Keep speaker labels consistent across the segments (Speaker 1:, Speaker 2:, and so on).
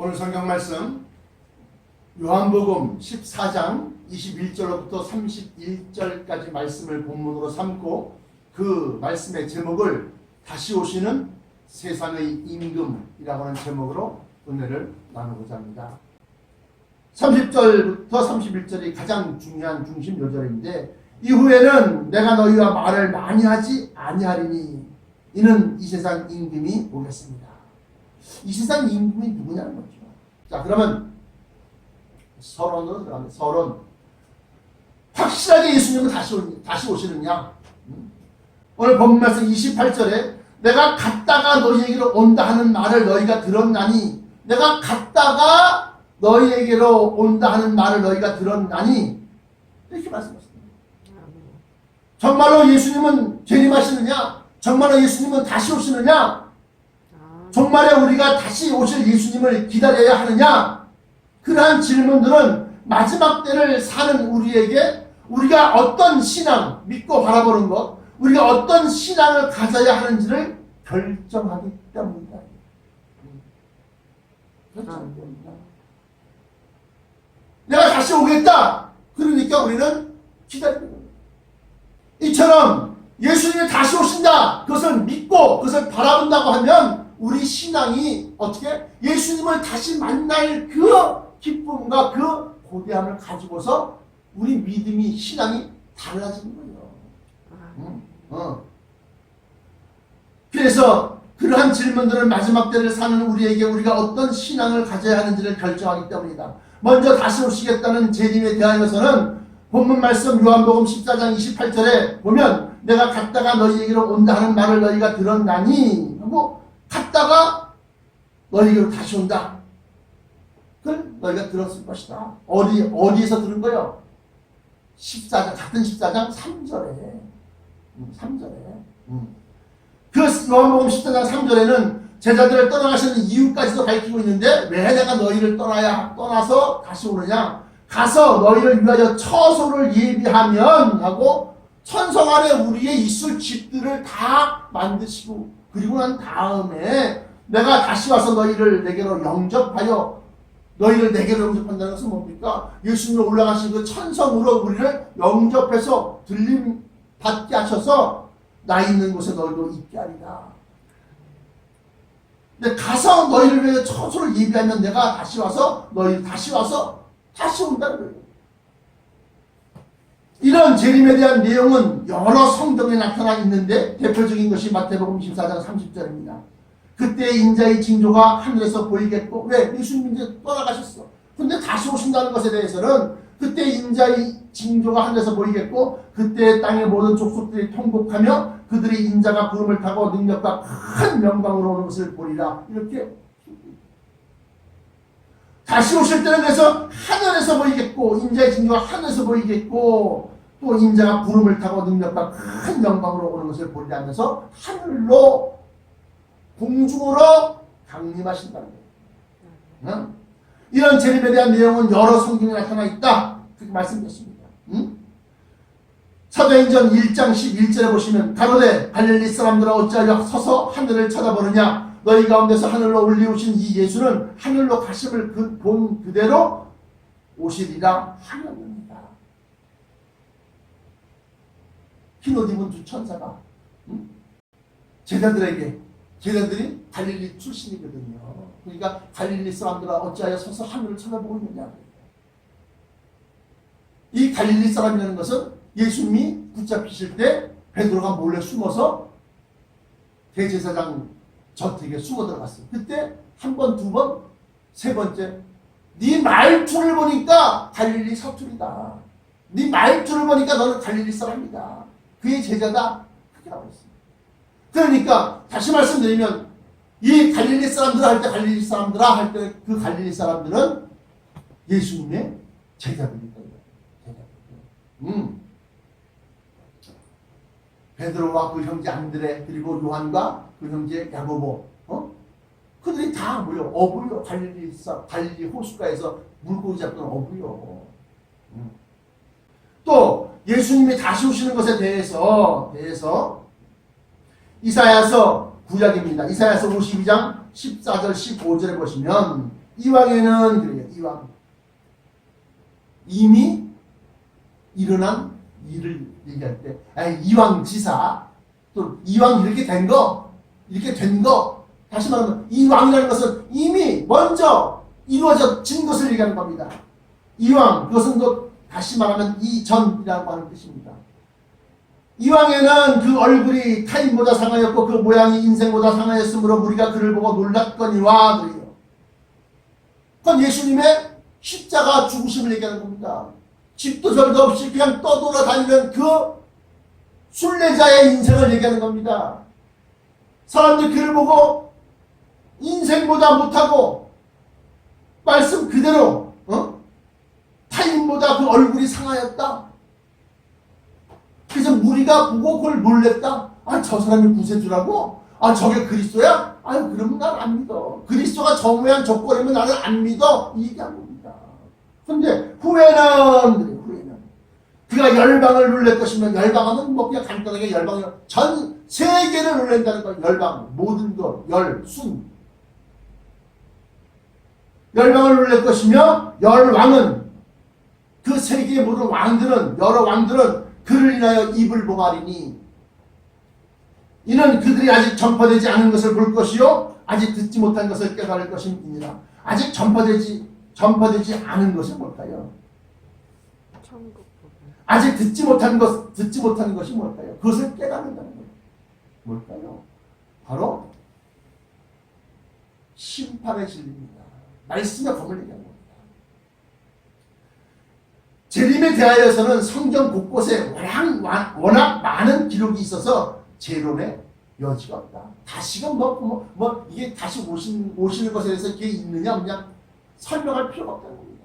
Speaker 1: 오늘 성경 말씀 요한복음 14장 21절로부터 31절까지 말씀을 본문으로 삼고 그 말씀의 제목을 다시 오시는 세상의 임금이라고 하는 제목으로 은혜를 나누고자 합니다. 30절부터 31절이 가장 중요한 중심 요절인데, 이후에는 내가 너희와 말을 많이 하지 아니하리니 이는 이 세상 임금이 오겠습니다. 이 세상 임금이 누구냐는 거죠. 자, 그러면 서론으로 들어갑니다. 서론. 확실하게 예수님은 다시 오시느냐? 오늘 본문 말씀 28절에 내가 갔다가 너희에게로 온다 하는 말을 너희가 들었나니, 내가 갔다가 너희에게로 온다 하는 말을 너희가 들었나니, 이렇게 말씀하십니다. 정말로 예수님은 재림하시느냐? 정말로 예수님은 다시 오시느냐? 정말에 우리가 다시 오실 예수님을 기다려야 하느냐? 그러한 질문들은 마지막 때를 사는 우리에게 우리가 어떤 신앙 믿고 바라보는 것, 우리가 어떤 신앙을 가져야 하는지를 결정하기 때문이다. 내가 다시 오겠다. 그러니까 우리는 기다리는 거예요. 이처럼 예수님이 다시 오신다. 그것을 믿고 그것을 바라본다고 하면 우리 신앙이 어떻게 예수님을 다시 만날 그 기쁨과 그 고대함을 가지고서 우리 믿음이 신앙이 달라지는 거예요. 그래서 그러한 질문들은 마지막 때를 사는 우리에게 우리가 어떤 신앙을 가져야 하는지를 결정하기 때문이다. 먼저 다시 오시겠다는 재림에 대하여서는 본문 말씀 요한복음 14장 28절에 보면 내가 갔다가 너희에게로 온다 하는 말을 너희가 들었나니 하고, 갔다가 너희에게로 다시 온다. 그걸 너희가 들었을 것이다. 어디에서 들은 거예요? 14장, 같은 14장 3절에. 3절에. 그 요한복음 14장 3절에는 제자들을 떠나가시는 이유까지도 밝히고 있는데, 왜 내가 너희를 떠나서 다시 오느냐? 가서 너희를 위하여 처소를 예비하면 하고, 천성 안에 우리의 있을 집들을 다 만드시고, 그리고 난 다음에 내가 다시 와서 너희를 내게로 영접하여, 너희를 내게로 영접한다는 것은 뭡니까? 예수님이 올라가신 그 천성으로 우리를 영접해서 들림 받게 하셔서 나 있는 곳에 너희도 있게 하리라. 근데 가서 너희를 위해 처소를 예비하면 내가 다시 와서 너희를 다시 온다는 거예요. 이런 재림에 대한 내용은 여러 성경에 나타나 있는데 대표적인 것이 마태복음 14장 30절입니다. 그때 인자의 징조가 하늘에서 보이겠고, 왜? 예수님이 이제 떠나가셨어. 근데 다시 오신다는 것에 대해서는 그때 인자의 징조가 하늘에서 보이겠고, 그때 땅의 모든 족속들이 통곡하며 그들이 인자가 구름을 타고 능력과 큰 영광으로 오는 것을 보리라. 이렇게 다시 오실 때는 그래서 하늘에서 보이겠고, 인자의 징조가 하늘에서 보이겠고, 또 인자가 구름을 타고 능력과 큰 영광으로 오는 것을 보리라 하면서 하늘로, 공중으로 강림하신다는 거예요. 이런 재림에 대한 내용은 여러 성경에 나타나 있다. 그렇게 말씀드렸습니다. 사도행전 1장 11절에 보시면 가로되 갈릴리 사람들아 어찌하여 서서 하늘을 쳐다보느냐? 너희 가운데서 하늘로 올리우신 이 예수는 하늘로 가심을 본 그대로 오시리라 하였느니라. 흰 옷 입은 두 천사가 제자들이 갈릴리 출신이거든요. 그러니까 갈릴리 사람들아 어찌하여 서서 하늘을 쳐다보고 있느냐. 이 갈릴리 사람이라는 것은 예수님이 붙잡히실 때 베드로가 몰래 숨어서 대제사장 저택에 숨어 들어갔어요. 그때 한 번, 두 번, 세 번째, 네 말투를 보니까 갈릴리 사투리다. 네 말투를 보니까 너는 갈릴리 사람이다. 그의 제자다. 그렇게 나와 있습니다. 그러니까 다시 말씀드리면 이 갈릴리 사람들아 할 때 갈릴리 사람들아 할 때 그 갈릴리 사람들은 예수님의 제자들이다. 베드로와 그 형제 안드레, 그리고 요한과 그 형제 야고보, 그들이 다 뭐요? 어부요. 갈릴리 호숫가에서 물고기 잡던 어부요. 또 예수님이 다시 오시는 것에 대해서 이사야서 구약입니다. 이사야서 52장 14절 15절에 보시면 이왕에는 그래요. 이왕 이미 일어난 일을 얘기할 때 이왕 지사 또 이왕 이렇게 된 거 다시 말하면 이왕이라는 것은 이미 먼저 이루어진 것을 얘기하는 겁니다. 이왕 그것은 또 다시 말하면 이전이라고 하는 뜻입니다. 이왕에는 그 얼굴이 타인보다 상하였고 그 모양이 인생보다 상하였으므로 우리가 그를 보고 놀랐거니와 그래요. 그건 예수님의 십자가 죽으심을 얘기하는 겁니다. 집도 절도 없이 그냥 떠돌아다니는 그 순례자의 인생을 얘기하는 겁니다. 사람들이 그를 보고 인생보다 못하고 말씀 그대로 타인보다 그 얼굴이 상하였다. 그래서 우리가 보고 그걸 놀랬다. 저 사람이 구세주라고? 저게 그리스도야? 그러면 난 안 믿어. 그리스도가 저 모양 저 꼴이면 나는 안 믿어. 이 얘기한 겁니다. 근데 후에는 그가 열방을 놀랄 것이면 열방하면 뭐 그냥 간단하게 열방을 전 세계를 놀란다는 거예요. 열방 모든 것 열순 열방을 놀랄 것이며 열왕은 그 세계의 모든 왕들은 여러 왕들은 그를 인하여 입을 봉하리니 이는 그들이 아직 전파되지 않은 것을 볼 것이요 아직 듣지 못한 것을 깨달을 것입니다. 아직 전파되지 않은 것은 뭘까요? 아직 듣지 못한 것이 뭘까요? 그것을 깨닫는다는 거예요. 뭘까요? 바로 심판의 진리입니다. 말씀의 검을 얘기하는 겁니다. 재림에 대하여서는 성경 곳곳에 워낙 많은 기록이 있어서 재론의 여지가 없다. 다시금 이게 다시 오시는 것에 대해서 이게 있느냐 없냐 설명할 필요가 없다는 겁니다.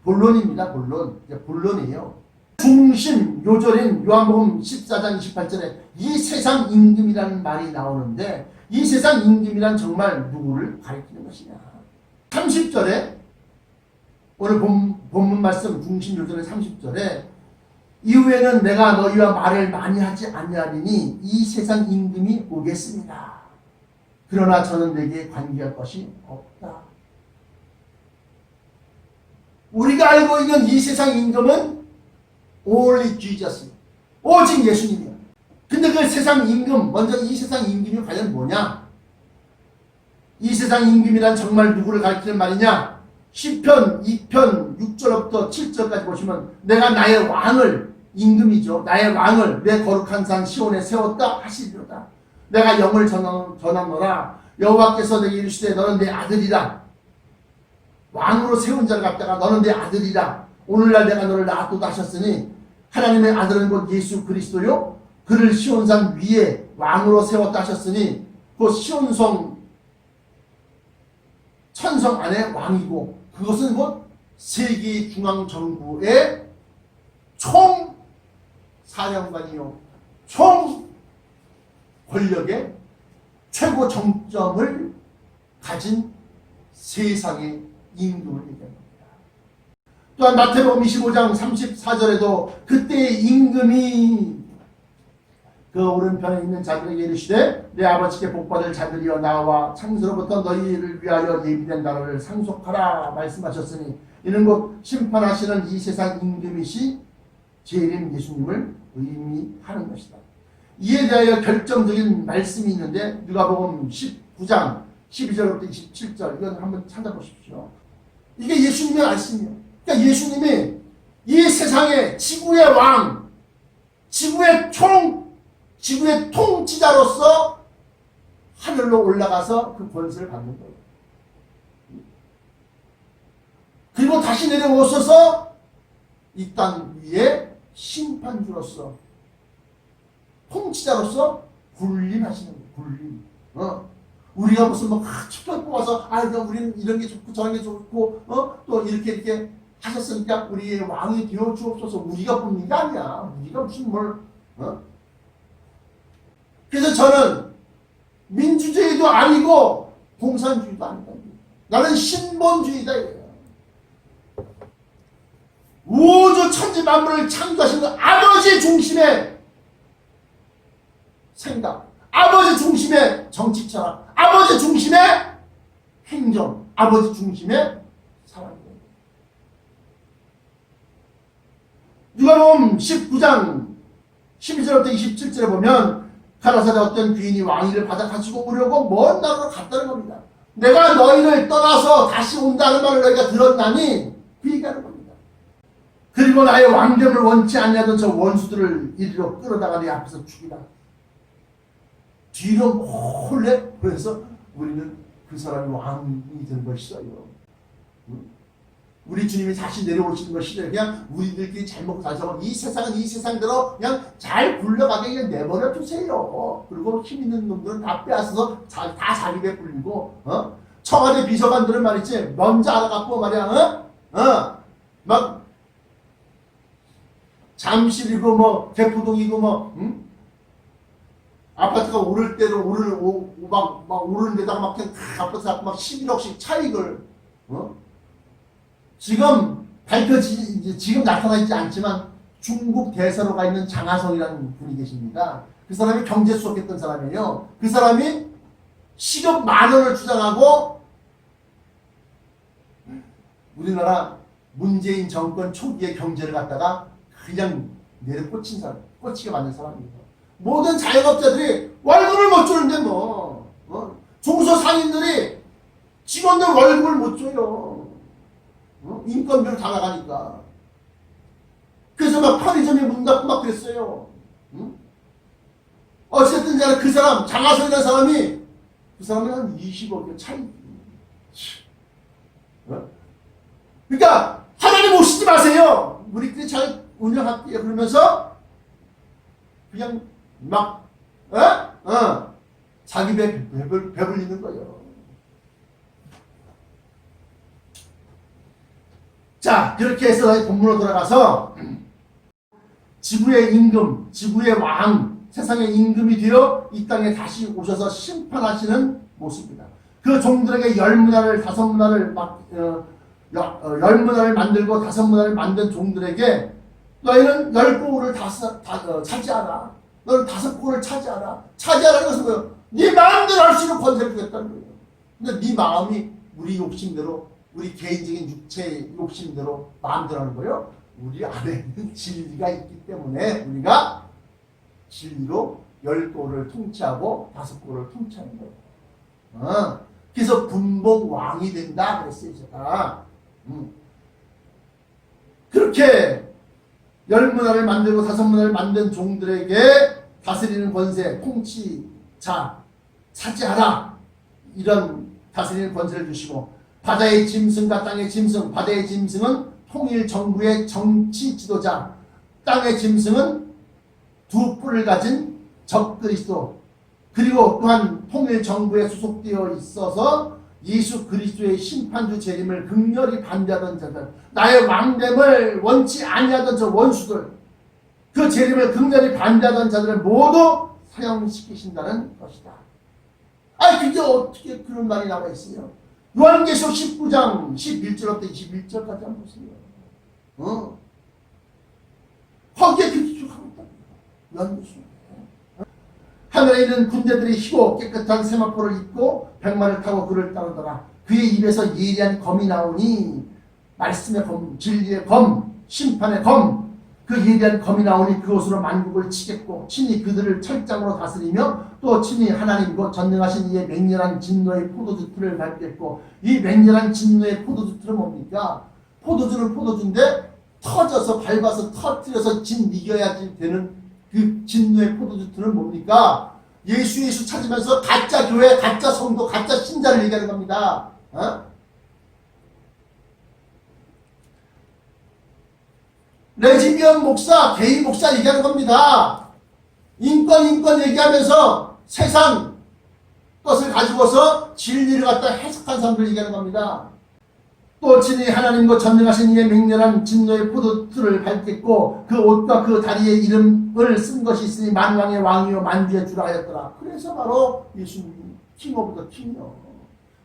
Speaker 1: 본론입니다. 본론이에요. 중심 요절인 요한복음 14장 28절에 이 세상 임금이라는 말이 나오는데 이 세상 임금이란 정말 누구를 가리키는 것이냐. 30절에 오늘 본문 말씀 중심 요절의 30절에 이후에는 내가 너희와 말을 많이 하지 아니하리니 이 세상 임금이 오겠습니다. 그러나 저는 내게 관계할 것이 없다. 우리가 알고 있는 이 세상 임금은 only Jesus, 오직 예수님이야. 근데 그 세상 임금, 먼저 이 세상 임금이 과연 뭐냐? 이 세상 임금이란 정말 누구를 가리키는 말이냐? 시편 2편 6절부터 7절까지 보시면 내가 나의 왕을, 임금이죠. 나의 왕을 내 거룩한 산 시온에 세웠다 하시리로다. 내가 영을 전하노라. 여호와께서 내게 이르시되 너는 내 아들이라. 왕으로 세운 자를 갖다가 너는 내 아들이라. 오늘날 내가 너를 낳았도다 하셨으니 하나님의 아들은 곧 예수 그리스도요. 그를 시온산 위에 왕으로 세웠다 하셨으니 그 시온성 천성 안에 왕이고 그것은 곧 세계 중앙 정부의 총 사령관이요. 총 권력의 최고 정점을 가진 세상의 임금을 얘기합니다. 또한 마태복음 25장 34절에도 그때의 임금이 그 오른편에 있는 자들에게 이르시되 내 아버지께 복받을 자들이여 나와 창세로부터 너희를 위하여 예비된 나라를 상속하라 말씀하셨으니 이는 곧 심판하시는 이 세상 임금이시 재림 예수님을 의미하는 것이다. 이에 대하여 결정적인 말씀이 있는데 누가복음 19장 12절부터 27절 이건 한번 찾아보십시오. 이게 예수님의 말씀이에요. 그러니까 예수님이 이 세상의 지구의 왕, 지구의 통치자로서 하늘로 올라가서 그 권세를 받는 거예요. 그리고 다시 내려오셔서 이 땅 위에 심판주로서 통치자로서 군림하시는 거예요. 군림. 우리가 무슨 축전 뽑아서 우리는 이런 게 좋고 저런 게 좋고 또 이렇게 하셨으니까 우리의 왕이 되어 주옵소서. 우리가 뽑는 게 아니야. 우리가 무슨 그래서 저는 민주주의도 아니고 공산주의도 아니다. 나는 신본주의다 이거야. 우주 천지 만물을 창조하신 그 아버지 중심의 생각, 아버지 중심의 정치 철학, 아버지 중심의 행정, 아버지 중심의 사랑이에요. 누가복음 19장 12절부터 27절에 보면 가라사대 어떤 귀인이 왕위를 받아 가지고 오려고 먼 나라로 갔다는 겁니다. 내가 너희를 떠나서 다시 온다는 말을 너희가 들었나니 그 얘기하는 겁니다. 그리고 나의 왕됨을 원치 아니하던 저 원수들을 이리로 끌어다가 내 앞에서 죽이라. 뒤로 몰래 보여서 우리는 그 사람이 왕이 된 것이어요. 우리 주님이 다시 내려오시는 것이죠. 그냥 우리들끼리 잘 먹고 잘 살고 이 세상은 이 세상대로 그냥 잘 굴러가게 그냥 내버려 두세요. 그리고 힘 있는 놈들은 다 빼앗아서 다 자기 배 불리고 청와대 비서관들은 말이지 먼저 알아갖고 말이야 막 잠실이고 뭐 개포동이고 뭐 아파트가 오를 대로 막 오르는 데다가 막 아파트 갖고 막 11억씩 차익을 지금 지금 나타나 있지 않지만 중국 대사로 가 있는 장하성이라는 분이 계십니다. 그 사람이 경제 수석했던 사람이에요. 그 사람이 시급 10,000원을 주장하고 우리나라 문재인 정권 초기의 경제를 갖다가 그냥 내려꽂힌 사람, 꽂히게 만든 사람입니다. 모든 자영업자들이 월급을 못 주는데 중소상인들이 직원들 월급을 못 줘요. 인건비로 다 나가니까. 그래서 막 편의점에 문 닫고 막 그랬어요. 어쨌든 그 사람, 장하성이라는 사람이 그 사람이 한 20억의 차이. 그러니까 하나님 오시지 마세요. 우리끼리 잘 운영할게요. 그러면서 그냥 막 자기 배불리는 거예요. 자, 그렇게 해서 다시 본문으로 돌아가서 지구의 임금, 지구의 왕, 세상의 임금이 되어 이 땅에 다시 오셔서 심판하시는 모습입니다. 그 종들에게 10문화를 5문화를 열 문화를 만들고 5문화를 만든 종들에게 너희는 10고을을 차지하라. 너는 5고을을 차지하라. 차지하라는 것은 뭐예요? 네 마음대로 할 수 있는 권세를 주겠다는 거예요. 근데 네 마음이 우리 욕심대로, 우리 개인적인 육체의 욕심대로 마음대로 하는 거예요. 우리 안에는 진리가 있기 때문에 우리가 진리로 10고을을 통치하고 5고을을 통치하는 거예요. 그래서 분봉 왕이 된다 그랬어요. 제가. 그렇게 10문화를 만들고 5문화를 만든 종들에게 다스리는 권세, 통치자, 차지하라. 이런 다스리는 권세를 주시고, 바다의 짐승과 땅의 짐승, 바다의 짐승은 통일 정부의 정치 지도자, 땅의 짐승은 두 뿔을 가진 적그리스도, 그리고 또한 통일 정부에 소속되어 있어서 예수 그리스도의 심판주 재림을 극렬히 반대하던 자들, 나의 왕됨을 원치 아니하던 저 원수들, 그 재림을 극렬히 반대하던 자들을 모두 사형시키신다는 것이다. 그게 어떻게 그런 말이 나와 있어요? 요한계시록 19장 11절부터 21절까지 한번 보세요. 거기에 그렇게 기록하고 있다. 요한계시록. 하늘에 있는 군대들이 희고 깨끗한 세마포를 입고 백마를 타고 그를 따르더라. 그의 입에서 예리한 검이 나오니, 말씀의 검, 진리의 검, 심판의 검, 그 예리한 검이 나오니 그것으로 만국을 치겠고 친히 그들을 철장으로 다스리며 또 친히 하나님이고 전능하신 이의 맹렬한 진노의 포도주 틀을 밟겠고, 이 맹렬한 진노의 포도주 틀은 뭡니까? 포도주는 포도주인데 터져서 밟아서 터뜨려서 진 이겨야지 되는 그 진노의 포도주 틀은 뭡니까? 예수 찾으면서 가짜 교회, 가짜 성도, 가짜 신자를 얘기하는 겁니다. 레즈비언 목사, 게이 목사 얘기하는 겁니다. 인권 얘기하면서 세상 것을 가지고서 진리를 갖다 해석한 사람들 얘기하는 겁니다. 또 친히 하나님과 전능하신 이의 맹렬한 진노의 포도틀을 밟겠고 그 옷과 그 다리에 이름을 쓴 것이 있으니 만왕의 왕이요 만주의 주라 하였더라. 그래서 바로 예수님이 킹 오브 더 킹이요.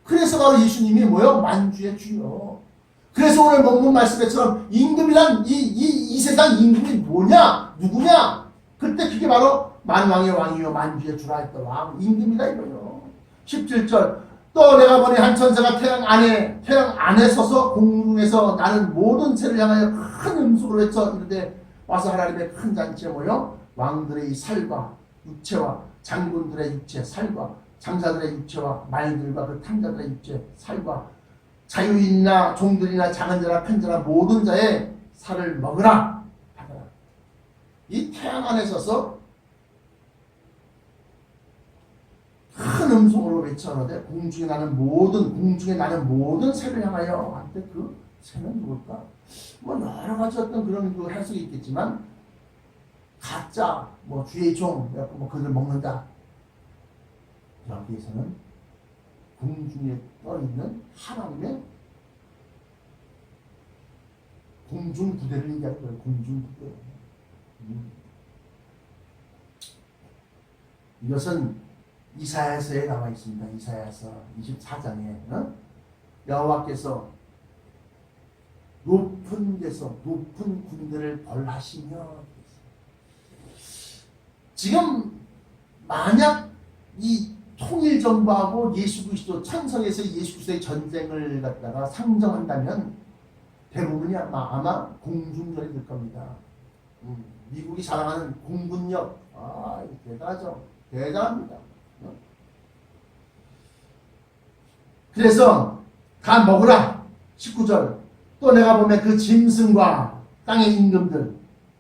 Speaker 1: 그래서 바로 예수님이 뭐요? 만주의 주요. 그래서 오늘 본문 말씀처럼 임금이란 이 세상 임금이 뭐냐? 누구냐? 그때 그게 바로 만왕의 왕이요 만주의 주라 했던 왕 임금이다 이거요. 17절 또 내가 보니 한 천사가 태양 안에 서서 공중에서 나는 모든 새를 향하여 큰 음성으로 외쳐 이르되 와서 하나님의 큰 잔치에 모여 왕들의 이 살과 육체와 장군들의 육체 살과 장사들의 육체와 말들과 그 탕자들의 육체 살과 자유인이나 종들이나 작은 자나 큰 자나 모든 자의 살을 먹으라 하더라. 이 태양 안에 서서 큰 음성으로 외쳐하는데 공중에 나는 모든 새를 향하여 한때 그 새는 누굴까? 뭐 여러 가지 어떤 그런 그 해석이 있겠지만 가짜 뭐 주의 종 뭐 그들 먹는다. 여기에서는 공중에 떠 있는 하나님의 공중 부대를 얘기하는 거예요. 공중 부대. 이것은 이사야서에 나와 있습니다. 이사야서 24장에 여호와께서 높은 데서 높은 군대를 벌하시며 지금 만약 이 통일정부하고 예수 그리스도 천성에서 예수 그리스도의 전쟁을 갖다가 상정한다면 대부분이 아마 공중전이 될 겁니다. 미국이 자랑하는 공군력 대단하죠. 대단합니다. 그래서 다 먹으라. 19절 또 내가 보면 그 짐승과 땅의 임금들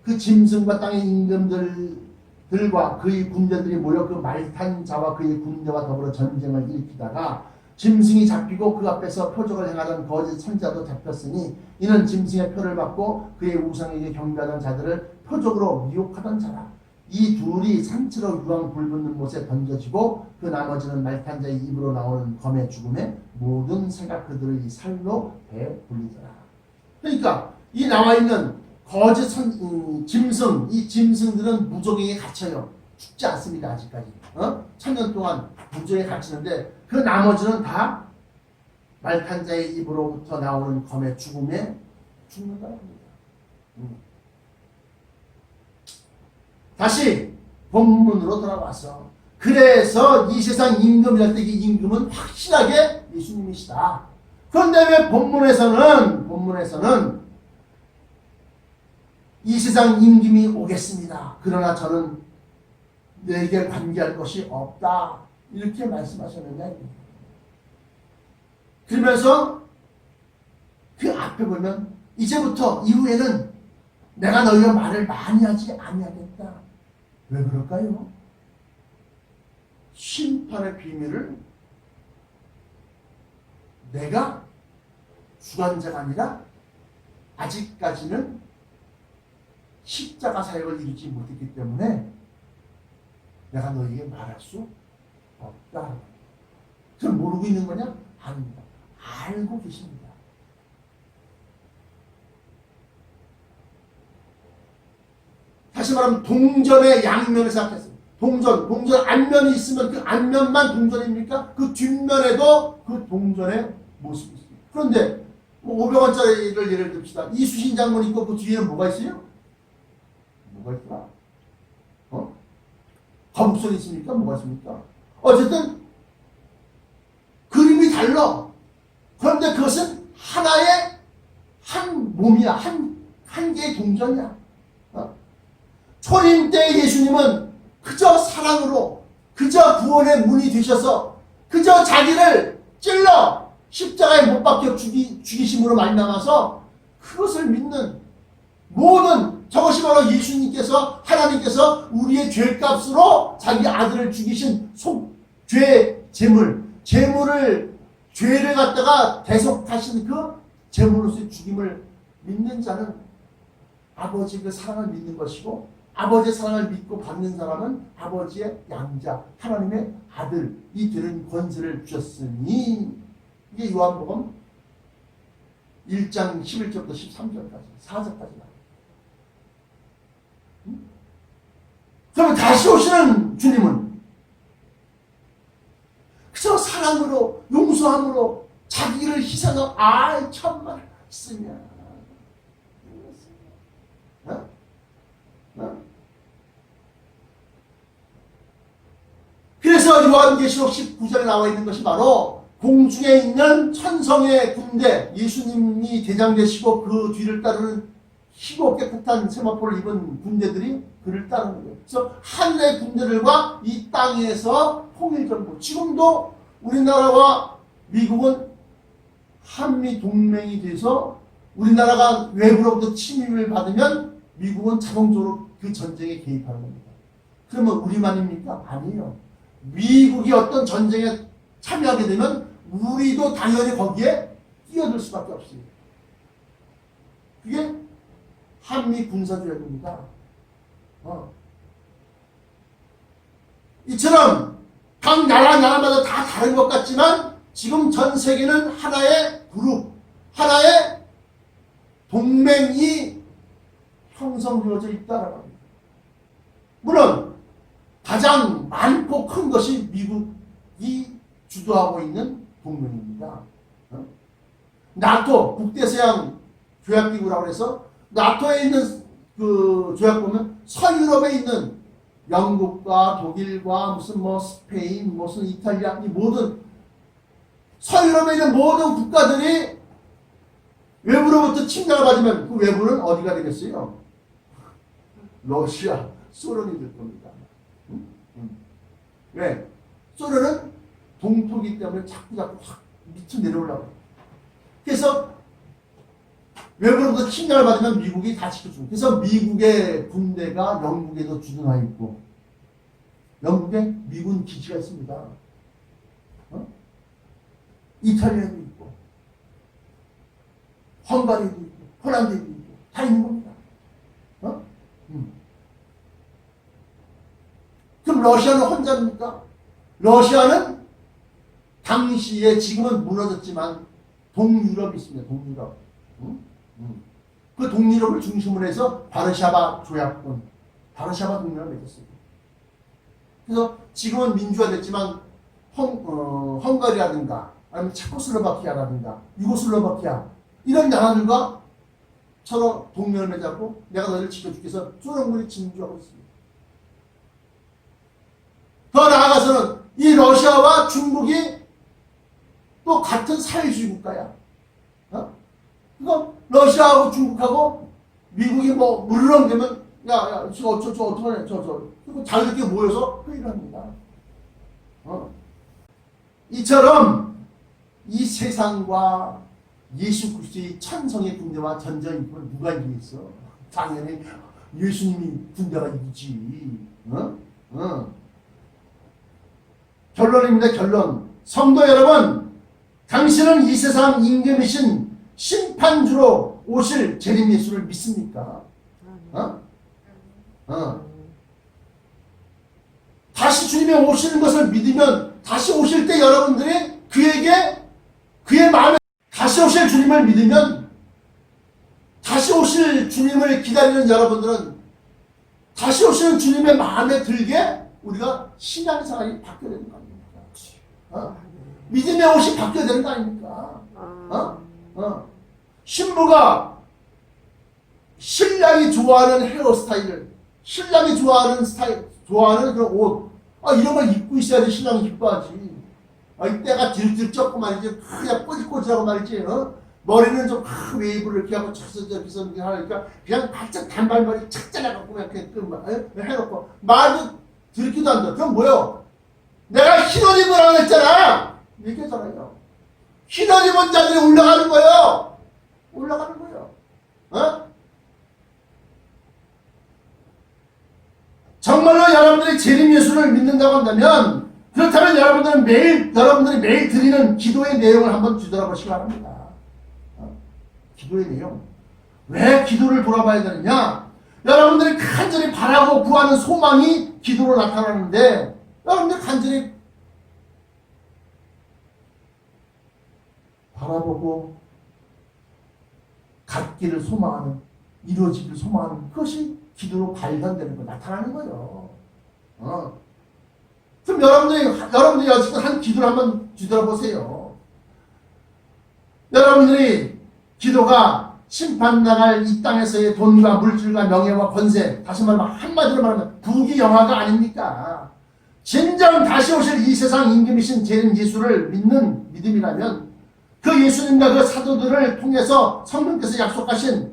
Speaker 1: 그 짐승과 땅의 임금들과 그의 군대들이 모여 그 말탄 자와 그의 군대와 더불어 전쟁을 일으키다가 짐승이 잡히고 그 앞에서 표적을 행하던 거짓 선자도 잡혔으니 이는 짐승의 표를 받고 그의 우상에게 경배하던 자들을 표적으로 미혹하던 자라. 이 둘이 산채로 유황 불붙는 못에 던져지고 그 나머지는 말탄 자의 입으로 나오는 검의 죽음에 모든 새가 그들의 살로 배불리더라. 그러니까 이 나와 있는 거짓 짐승, 이 짐승들은 무적에게 갇혀요. 죽지 않습니다. 아직까지. 천년 동안 무적에 갇히는데 그 나머지는 다 말탄 자의 입으로부터 나오는 검의 죽음에 죽는다고 합니다. 다시 본문으로 돌아와서 그래서 이 세상 임금이랄 때 이 임금은 확실하게 예수님이시다. 그런데 왜 본문에서는 이 세상 임금이 오겠습니다. 그러나 저는 너에게 관계할 것이 없다. 이렇게 말씀하셨느냐. 그러면서 그 앞에 보면 이제부터 이후에는 내가 너희와 말을 많이 하지 아니하겠다. 왜 그럴까요? 심판의 비밀을 내가 주관자가 아니라 아직까지는 십자가 사역을 이루지 못했기 때문에 내가 너희에게 말할 수 없다. 그럼 모르고 있는 거냐? 아닙니다. 알고 계십니다. 다시 말하면 동전의 양면을 생각했어요. 동전 앞면이 있으면 그 앞면만 동전입니까? 그 뒷면에도 그 동전의 모습이 있습니다. 그런데 500원짜리를 예를 듭시다. 이수신 장군 있고 그 뒤에는 뭐가 있어요? 뭐가 있더라? 거북선이 있습니까? 뭐가 있습니까? 어쨌든 그림이 달라. 그런데 그것은 하나의 한 몸이야. 한 개의 동전이야. 초림 때 예수님은 그저 사랑으로 그저 구원의 문이 되셔서 그저 자기를 찔러 십자가에 못 박혀 죽이심으로 말미암아서 그것을 믿는 모든 저것이 바로 예수님께서 하나님께서 우리의 죄값으로 자기 아들을 죽이신 죄를 갖다가 대속하신 그 제물로서의 죽임을 믿는 자는 아버지의 그 사랑을 믿는 것이고 아버지의 사랑을 믿고 받는 사람은 아버지의 양자 하나님의 아들이 되는 권세를 주셨으니 이게 요한복음 1장 11절부터 13절까지 4절까지 그러면 다시 오시는 주님은 그저 사랑으로 용서함으로 자기를 희생한 천만 쓰냐 그래서 요한계시록 19절에 나와 있는 것이 바로 공중에 있는 천성의 군대, 예수님이 대장 되시고 그 뒤를 따르는 희고 깨끗한 세마포를 입은 군대들이 그를 따르는 거예요. 그래서 하늘의 군대들과 이 땅에서 통일정부. 지금도 우리나라와 미국은 한미 동맹이 돼서 우리나라가 외부로부터 침입을 받으면 미국은 자동적으로 그 전쟁에 개입하는 겁니다. 그러면 우리만입니까? 아니에요. 미국이 어떤 전쟁에 참여하게 되면 우리도 당연히 거기에 뛰어들 수밖에 없어요. 그게 한미 군사조약입니다. 이처럼 각 나라마다 다 다른 것 같지만 지금 전 세계는 하나의 그룹, 하나의 동맹이 형성되어져 있다라고 합니다. 물론 가장 많고 큰 것이 미국이 주도하고 있는 동맹입니다. 나토, 북대서양 조약기구라고 해서 나토에 있는 그 조약 보면 서유럽에 있는 영국과 독일과 무슨 뭐 스페인, 무슨 이탈리아, 이 모든 서유럽에 있는 모든 국가들이 외부로부터 침략을 받으면 그 외부는 어디가 되겠어요? 러시아, 소련이 될 겁니다. 왜? 소련은 동포이기 때문에 자꾸 확 밑으로 내려오려고. 그래서 외부로부터 침략을 받으면 미국이 다 지켜주고. 그래서 미국의 군대가 영국에도 주둔하여 있고, 영국에 미군 기지가 있습니다. 이탈리아에도 있고, 헝가리에도 있고, 폴란드에도 있고, 다 있는 겁니다. 그럼 러시아는 혼자입니까? 러시아는 당시에 지금은 무너졌지만 동유럽이 있습니다. 동유럽. 그 동유럽을 중심으로 해서 바르샤바 조약권, 바르샤바 동맹을 맺었어요. 그래서 지금은 민주화됐지만 헝가리라든가 아니면 체코슬로바키아라든가 유고슬로바키아 이런 나라들과 서로 동맹을 맺었고 내가 너희를 지켜줄게 해서 소련군이 진주하고 있습니다. 더 나아가서는 이 러시아와 중국이 또 같은 사회주의 국가야. 그거 러시아하고 중국하고 미국이 뭐 물렁대면 야, 저 어떡하냐, 그리고 자기들끼리 모여서 회의를 합니다. 이처럼 이 세상과 예수 그리스도의 천성의 군대와 전쟁이 누가 이기겠어? 당연히 예수님이 군대가 이기지. 결론입니다. 결론. 성도 여러분, 당신은 이 세상 임금이신 심판주로 오실 재림 예수를 믿습니까? 다시 주님이 오시는 것을 믿으면 다시 오실 때 여러분들이 그에게 그의 마음에 다시 오실 주님을 믿으면 다시 오실 주님을 기다리는 여러분들은 다시 오시는 주님의 마음에 들게 우리가 신앙생활이 바뀌어야 되는 거 아닙니까? 믿음의 옷이 바뀌어야 되는 거 아닙니까? 신부가 신랑이 좋아하는 헤어스타일을, 신랑이 좋아하는 스타일, 좋아하는 그런 옷, 이런 걸 입고 있어야지 신랑이 기뻐하지. 이 때가 들들 쪘고 말이지, 그냥 꼬질꼬질하고 말이지, 머리는 좀 웨이브를 이렇게 하고 저기서 이렇게 하니까 그냥 바짝 단발머리 착 잘라갖고 이렇게 해놓고 말도 들기도 한다. 그럼 뭐요? 내가 흰옷 입으라고 했잖아. 얘기했잖아요. 흰옷 입은 자들이 올라가는 거예요. 올라가는 거예요. 정말로 여러분들이 재림 예수를 믿는다고 한다면 그렇다면 여러분들이 매일 드리는 기도의 내용을 한번 뒤돌아보시기 바랍니다. 기도의 내용. 왜 기도를 돌아봐야 되느냐? 여러분들이 간절히 바라고 구하는 소망이 기도로 나타나는데 여러분들 간절히 바라보고 갖기를 소망하는, 이루어지기를 소망하는 그것이 기도로 발견되는 거, 나타나는 거예요. 그럼 여러분들이 여지껏 한 기도를 한번 뒤돌아보세요. 여러분들이 기도가 심판당할 이 땅에서의 돈과 물질과 명예와 권세, 다시 말하면 한마디로 말하면 부귀영화가 아닙니까? 진정 다시 오실 이 세상 임금이신 재림 예수를 믿는 믿음이라면 그 예수님과 그 사도들을 통해서 성령께서 약속하신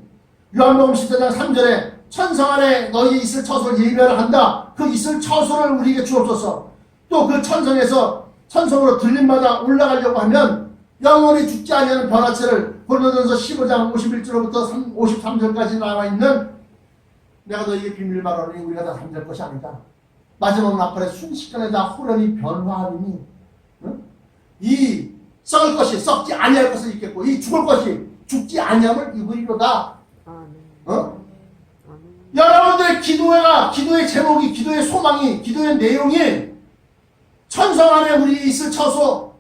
Speaker 1: 요한복음 14장 3절에 천성 안에 너희 있을 처소를 예비하라 한다. 그 있을 처소를 우리에게 주옵소서. 또 그 천성에서 천성으로 들림마다 올라가려고 하면 영원히 죽지 아니하는 변화체를 고린도전서 15장 51절부터 53절까지 나와 있는 내가 너희에게 비밀을 말하노니 우리가 다 잠잘 것이 아니다. 마지막 나팔에 순식간에 다 호련히 변화하리니 응? 이 썩을 것이 썩지 아니할 것을 입겠고 이 죽을 것이 죽지 아니함을 입으리로다. 어? 여러분들의 기도의 제목이, 기도의 소망이, 기도의 내용이 천성 안에 우리 있을 처소,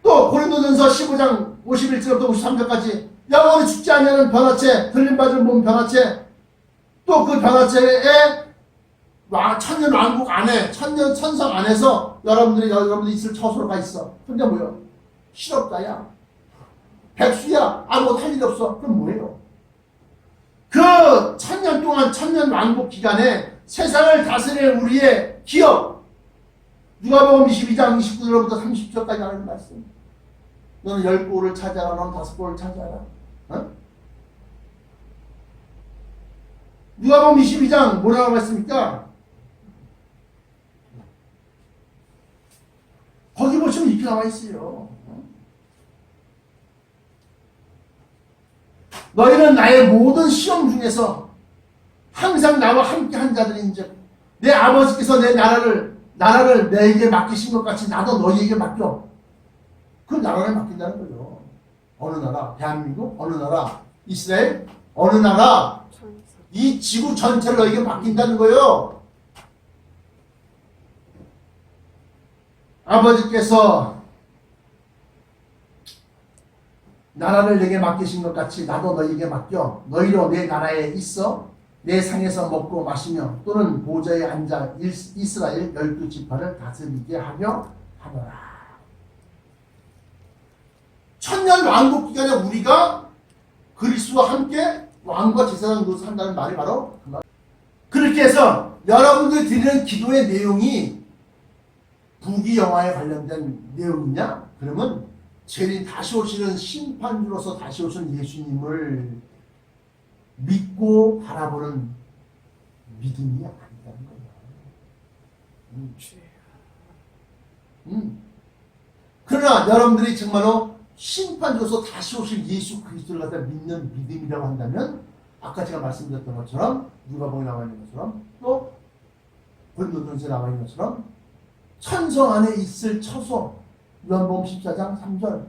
Speaker 1: 또 고린도전서 15장 51절부터 53절까지 영원히 죽지 아니하는 변화체, 들림받을 몸 변화체, 또 그 변화체에 천년 왕국 안에, 천성 안에서 여러분들이 있을 처소로 가 있어. 근데 뭐요? 실업자야, 백수야, 아무것도 할 일이 없어. 그럼 뭐예요? 그 천년 동안, 천년 왕국 기간에 세상을 다스릴 우리의 기업, 누가복음 22장 29절부터 30절까지 하는 말씀. 너는 10골을 찾아라, 너는 5골을 찾아라. 어? 누가복음 22장 뭐라고 했습니까? 거기 보시면 이렇게 나와 있어요. 너희는 나의 모든 시험 중에서 항상 나와 함께 한 자들인즉 내 아버지께서 내 나라를 내게 맡기신 것 같이 나도 너희에게 맡겨. 그 나라를 맡긴다는 거죠. 어느 나라? 대한민국? 어느 나라? 이스라엘? 어느 나라? 이 지구 전체를 너희에게 맡긴다는 거예요. 아버지께서 나라를 내게 맡기신 것 같이 나도 너희에게 맡겨. 너희로 내 나라에 있어 내 상에서 먹고 마시며 또는 보좌에 앉아 이스라엘 12지파를 다스리게 하려 하노라. 천년 왕국 기간에 우리가 그리스도와 함께 왕과 제사장 노릇을 한다는 말이 바로 그 말. 그렇게 해서 여러분들이 드리는 기도의 내용이 부귀영화에 관련된 내용이냐? 그러면 죄인 다시 오시는 심판주로서 다시 오신 예수님을 믿고 바라보는 믿음이 아니라는 거야. 그러나 여러분들이 정말로 심판주로서 다시 오실 예수 그리스도를 갖다 믿는 믿음이라고 한다면 아까 제가 말씀드렸던 것처럼 누가복음에 나와 있는 것처럼 또 고린도전서에 나와 있는 것처럼 천성 안에 있을 처소 요한복음 14장 3절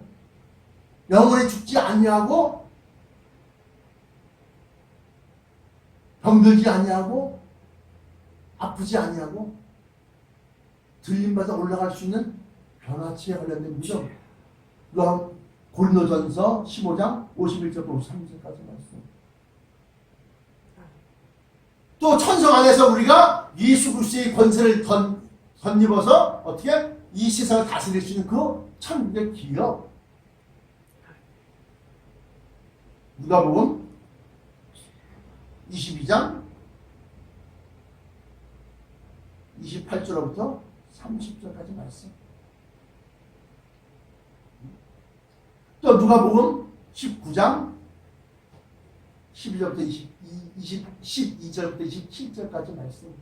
Speaker 1: 영원히 죽지 아니하고 병들지 아니하고 아프지 아니하고 들림받아 올라갈 수 있는 변화치에 관련된 믿음. 고린도전서 15장 51절부터 53절까지 말씀. 또 천성 안에서 우리가 예수 그리스도의 권세를 덧입어서 어떻게 이 세상을 다스릴 수 있는 그 천국의 기업. 누가복음 22장 28절부터 30절까지 말씀. 또 누가복음 19장 12절부터 12절부터 27절까지 말씀.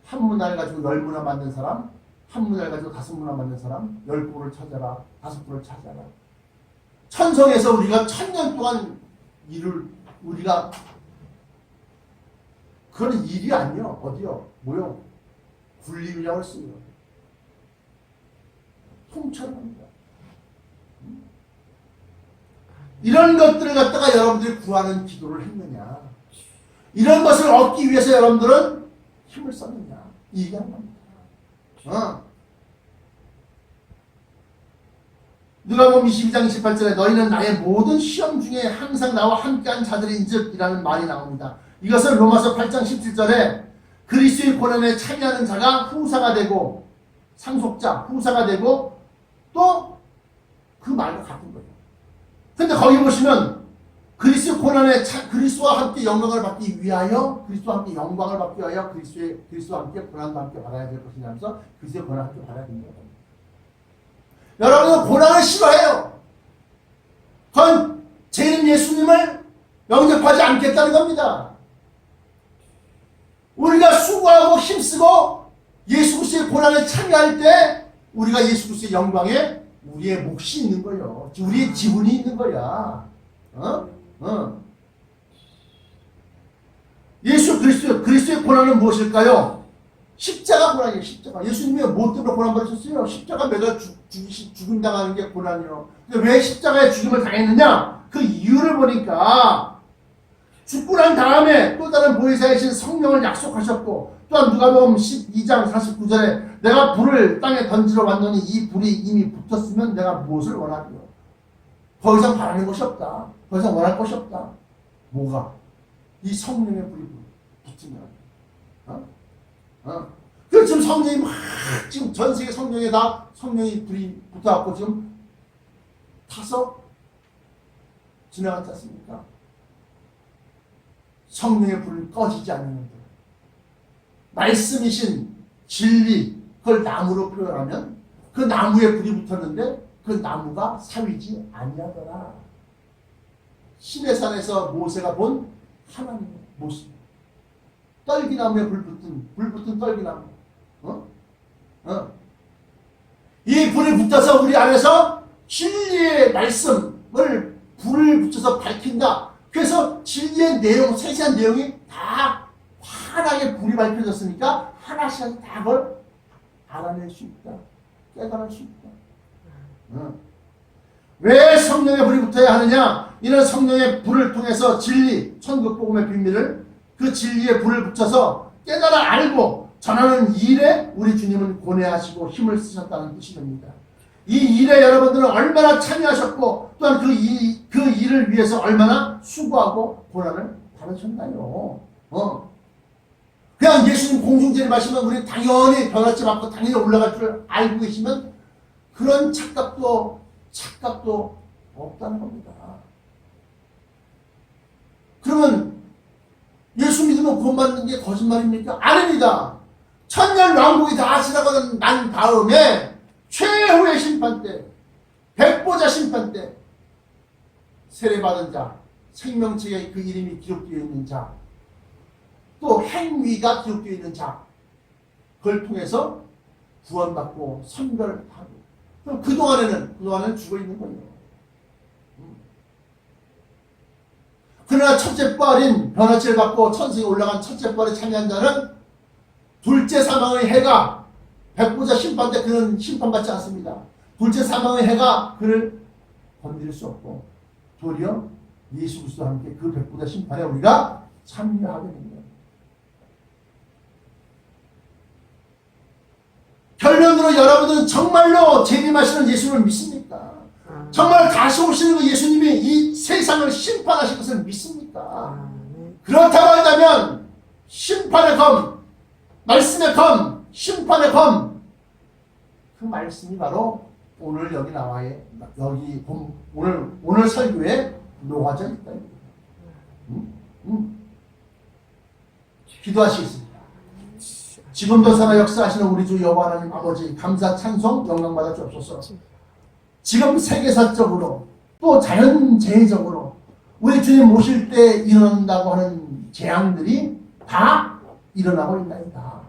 Speaker 1: 한 문화를 가지고 10문화 만든 사람, 한 문화를 가지고 5문화 만든 사람, 10굴을 찾아라, 5굴을 찾아라. 천성에서 우리가 1000년 동안 우리가 그건 일이 아니요. 어디요? 뭐요? 굴림이라고 할 수 있어요. 통찰합니다. 이런 것들을 갖다가 여러분들이 구하는 기도를 했느냐? 이런 것을 얻기 위해서 여러분들은 힘을 썼느냐? 이 얘기하는 겁니다. 누가복음 22장 28절에 너희는 나의 모든 시험 중에 항상 나와 함께한 자들인즉 이라는 말이 나옵니다. 이것은 로마서 8장 17절에 그리스도의 고난에 참여하는 자가 후사가 되고 상속자, 후사가 되고 또 그 말과 같은 거예요. 근데 거기 보시면 그리스도의 고난에 그리스도와 함께 영광을 받기 위하여, 그리스도와 함께 영광을 받기 위하여 그리스도와 함께 고난도 함께 받아야 될 것이냐 하면서 그리스도의 고난을 함께 받아야 됩니다. 여러분은 고난을 싫어해요. 그건 죄인 예수님을 영접하지 않겠다는 겁니다. 우리가 수고하고 힘쓰고 예수 그리스도의 고난에 참여할 때 우리가 예수 그리스도의 영광에 우리의 몫이 있는 거예요. 우리의 지분이 있는 거야. 예수 그리스도의 고난은 무엇일까요? 십자가 고난이에요. 십자가. 예수님이 뭐 때문에 고난 받으셨어요? 십자가 매달 죽임 당하는 게 고난이에요. 근데 왜 십자가에 죽임을 당했느냐? 그 이유를 보니까 죽고 난 다음에 또 다른 보혜사이신 성령을 약속하셨고, 또한 누가복음 12장 49절에 내가 불을 땅에 던지러 왔더니 이 불이 이미 붙었으면 내가 무엇을 원하리요? 더 이상 바라는 것이 없다. 더 이상 원할 것이 없다. 뭐가? 이 성령의 불이 붙으면. 그래서 지금 성령이 막 지금 전 세계 성령에 다 성령이 불이 붙어갖고 지금 타서 지나갔지 않습니까? 성령의 불이 꺼지지 않는데 말씀이신 진리 그걸 나무로 표현하면 그 나무에 불이 붙었는데 그 나무가 사위지 아니하더라. 시내산에서 모세가 본 하나님의 모습. 떨기나무에 불 붙은 떨기나무. 이 불이 붙어서 우리 안에서 진리의 말씀을 불을 붙여서 밝힌다. 그래서 진리의 내용, 세세한 내용이 다 환하게 불이 밝혀졌으니까 하나씩 다 그걸 알아낼 수 있다. 깨달을 수 있다. 왜 성령의 불이 붙어야 하느냐? 이는 성령의 불을 통해서 진리, 천국복음의 비밀을 그 진리의 불을 붙여서 깨달아 알고 전하는 일에 우리 주님은 고뇌하시고 힘을 쓰셨다는 뜻이 됩니다. 이 일에 여러분들은 얼마나 참여하셨고 또한 그 일을 위해서 얼마나 수고하고 고난을 받으셨나요? 그냥 예수님 공중제를 마시면 우리 당연히 변화체 받고 당연히 올라갈 줄 알고 계시면 그런 착각도 없다는 겁니다. 그러면 예수 믿으면 구원받는 게 거짓말입니까? 아닙니다. 천년 왕국이 다 지나고 난 다음에 최후의 심판 때, 백보자 심판 때 세례받은 자, 생명책에 그 이름이 기록되어 있는 자, 또 행위가 기록되어 있는 자, 그걸 통해서 구원받고 선별을 하고, 그럼 그동안에는 죽어 있는 거예요. 그러나 첫째 부활인 변화체를 받고 천승에 올라간 첫째 부활에 참여한 자는 둘째 사망의 해가 백보자 심판 때 그는 심판받지 않습니다. 둘째 사망의 해가 그를 건드릴 수 없고 도리어 예수 그리스도와 함께 그 백보자 심판에 우리가 참여하게 됩니다. 결론으로 여러분들은 정말로 재림하시는 예수를 믿습니까? 정말 다시 오시는 그 예수님이 이 세상을 심판하실 것을 믿습니까? 그렇다고 한다면 심판의 검, 말씀의 검, 심판의 검, 그 말씀이 바로 오늘 여기 오늘 설교에 녹아져 있다. 기도하시겠습니다. 지금도 살아 역사하시는 우리 주 여호와 하나님 아버지, 감사 찬송 영광받아 주옵소서. 지금 세계사적으로 또 자연재해적으로 우리 주님 오실 때 일어난다고 하는 재앙들이 다 일어나고 있나이다.